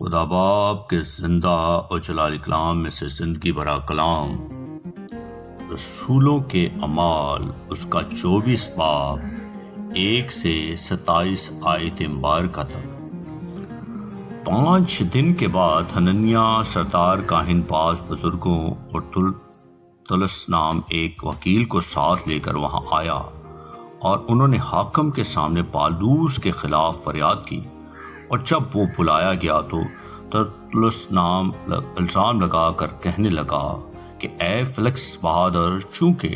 خدا باپ کے زندہ اور جلال کلام میں سے زندگی بھرا کلام، رسولوں کے اعمال اس کا 24 باب 1 سے 27 آیت مبارکہ تک۔ 5 دن کے بعد حننیہ سردار کاہن پاس بزرگوں اور تلس نام ایک وکیل کو ساتھ لے کر وہاں آیا، اور انہوں نے حاکم کے سامنے پالوس کے خلاف فریاد کی۔ اور جب وہ بلایا گیا تو ترتلس نام الزام لگا کر کہنے لگا کہ اے فیلکس بہادر، چونکہ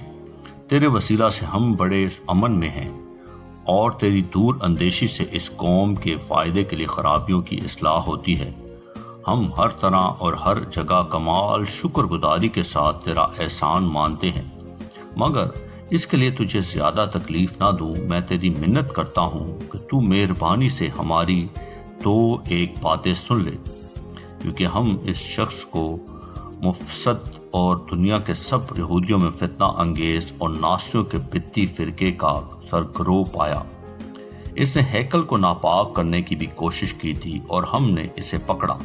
تیرے وسیلہ سے ہم بڑے امن میں ہیں اور تیری دور اندیشی سے اس قوم کے فائدے کے لیے خرابیوں کی اصلاح ہوتی ہے، ہم ہر طرح اور ہر جگہ کمال شکر گزاری کے ساتھ تیرا احسان مانتے ہیں، مگر اس کے لیے تجھے زیادہ تکلیف نہ دوں، میں تیری منت کرتا ہوں کہ تو مہربانی سے ہماری 2 باتیں سن لے، کیونکہ ہم اس شخص کو مفسد اور دنیا کے سب یہودیوں میں فتنہ انگیز اور ناصریوں کے بدعتی فرقے کا سرگرو پایا۔ اس نے ہیکل کو ناپاک کرنے کی بھی کوشش کی تھی، اور ہم نے اسے پکڑا،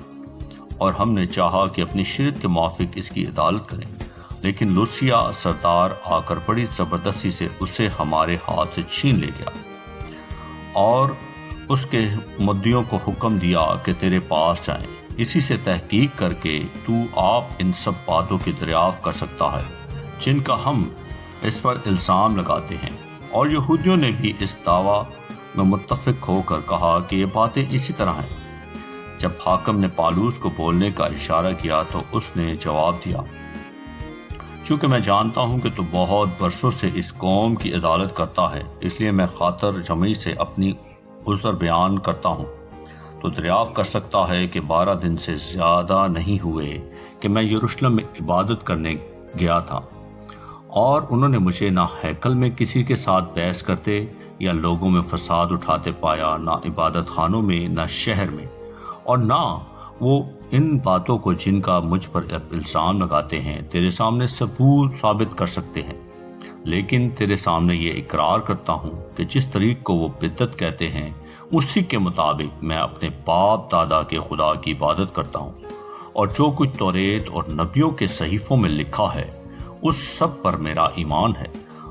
اور ہم نے چاہا کہ اپنی شریعت کے موافق اس کی عدالت کریں، لیکن لوسیا سردار آ کر بڑی زبردستی سے اسے ہمارے ہاتھ سے چھین لے گیا، اور اس کے مدعیوں کو حکم دیا کہ تیرے پاس جائیں، اسی سے تحقیق کر کے تو آپ ان سب باتوں کی دریافت کر سکتا ہے جن کا ہم اس پر الزام لگاتے ہیں۔ اور یہودیوں نے بھی اس دعویٰ میں متفق ہو کر کہا کہ یہ باتیں اسی طرح ہیں۔ جب حاکم نے پالوس کو بولنے کا اشارہ کیا تو اس نے جواب دیا، چونکہ میں جانتا ہوں کہ تو بہت برسوں سے اس قوم کی عدالت کرتا ہے، اس لیے میں خاطر جمعی سے اپنی عذر بیان کرتا ہوں، تو دریافت کر سکتا ہے کہ 12 دن سے زیادہ نہیں ہوئے کہ میں یروشلم میں عبادت کرنے گیا تھا، اور انہوں نے مجھے نہ ہیکل میں کسی کے ساتھ بحث کرتے یا لوگوں میں فساد اٹھاتے پایا، نہ عبادت خانوں میں، نہ شہر میں، اور نہ وہ ان باتوں کو جن کا مجھ پر الزام لگاتے ہیں تیرے سامنے ثبوت ثابت کر سکتے ہیں، لیکن تیرے سامنے یہ اقرار کرتا ہوں کہ جس طریق کو وہ بدعت کہتے ہیں اسی کے مطابق میں اپنے باپ دادا کے خدا کی عبادت کرتا ہوں، اور جو کچھ توریت اور نبیوں کے صحیفوں میں لکھا ہے اس سب پر میرا ایمان ہے،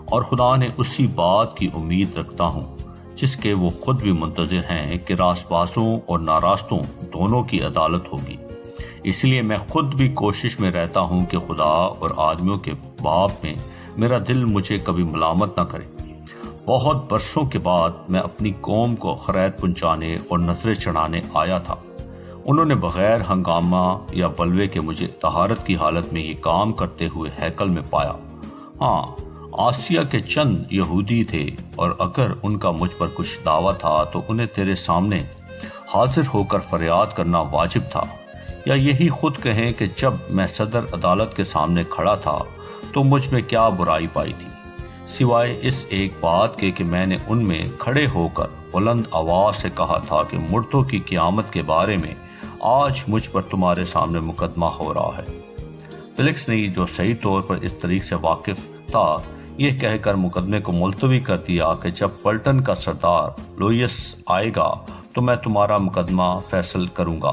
اور خدا نے اسی بات کی امید رکھتا ہوں جس کے وہ خود بھی منتظر ہیں کہ راست بازوں اور ناراستوں دونوں کی عدالت ہوگی۔ اس لیے میں خود بھی کوشش میں رہتا ہوں کہ خدا اور آدمیوں کے باب میں میرا دل مجھے کبھی ملامت نہ کرے۔ بہت برسوں کے بعد میں اپنی قوم کو خیرات پہنچانے اور نذریں چڑھانے آیا تھا، انہوں نے بغیر ہنگامہ یا بلوے کے مجھے طہارت کی حالت میں یہ کام کرتے ہوئے ہیکل میں پایا۔ ہاں، آسیا کے چند یہودی تھے، اور اگر ان کا مجھ پر کچھ دعویٰ تھا تو انہیں تیرے سامنے حاضر ہو کر فریاد کرنا واجب تھا، یا یہی خود کہیں کہ جب میں صدر عدالت کے سامنے کھڑا تھا تو مجھ میں کیا برائی پائی تھی، سوائے اس ایک بات کے کہ میں نے ان میں کھڑے ہو کر بلند آواز سے کہا تھا کہ مردوں کی قیامت کے بارے میں آج مجھ پر تمہارے سامنے مقدمہ ہو رہا ہے۔ فیلکس نے جو صحیح طور پر اس طریق سے واقف تھا یہ کہہ کر مقدمے کو ملتوی کر دیا کہ جب پلٹن کا سردار لوئیس آئے گا تو میں تمہارا مقدمہ فیصل کروں گا،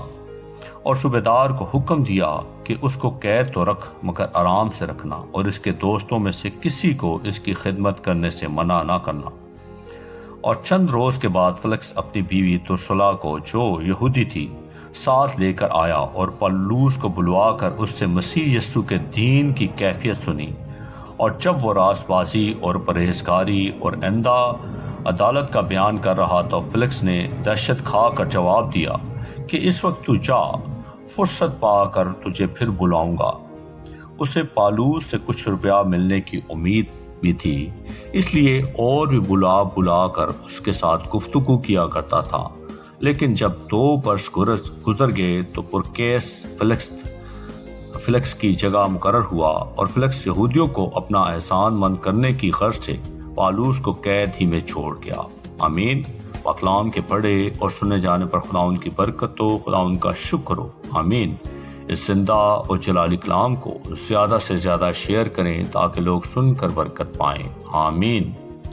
اور صوبیدار کو حکم دیا کہ اس کو قید تو رکھ مگر آرام سے رکھنا، اور اس کے دوستوں میں سے کسی کو اس کی خدمت کرنے سے منع نہ کرنا۔ اور چند روز کے بعد فیلکس اپنی بیوی درسلا کو جو یہودی تھی ساتھ لے کر آیا، اور پالوس کو بلوا کر اس سے مسیح یسوع کے دین کی کیفیت سنی، اور جب وہ راست بازی اور پرہیزگاری اور آئندہ عدالت کا بیان کر رہا تو فیلکس نے دہشت کھا کر جواب دیا کہ اس وقت تو جا، فرصت پا کر تجھے پھر بلاؤں گا۔ اسے پالوس سے کچھ روپیہ ملنے کی امید بھی تھی، اس لیے اور بھی بلا کر اس کے ساتھ گفتگو کیا کرتا تھا، لیکن جب 2 برس گزر گئے تو پرکیس فیلکس کی جگہ مقرر ہوا، اور فیلکس یہودیوں کو اپنا احسان مند کرنے کی غرض سے پالوس کو قید ہی میں چھوڑ گیا۔ آمین۔ کلام کے پڑھے اور سنے جانے پر خدا ان کی برکت ہو، خدا ان کا شکر ہو۔ آمین۔ اس زندہ اور جلالی کلام کو زیادہ سے زیادہ شیئر کریں تاکہ لوگ سن کر برکت پائیں۔ آمین۔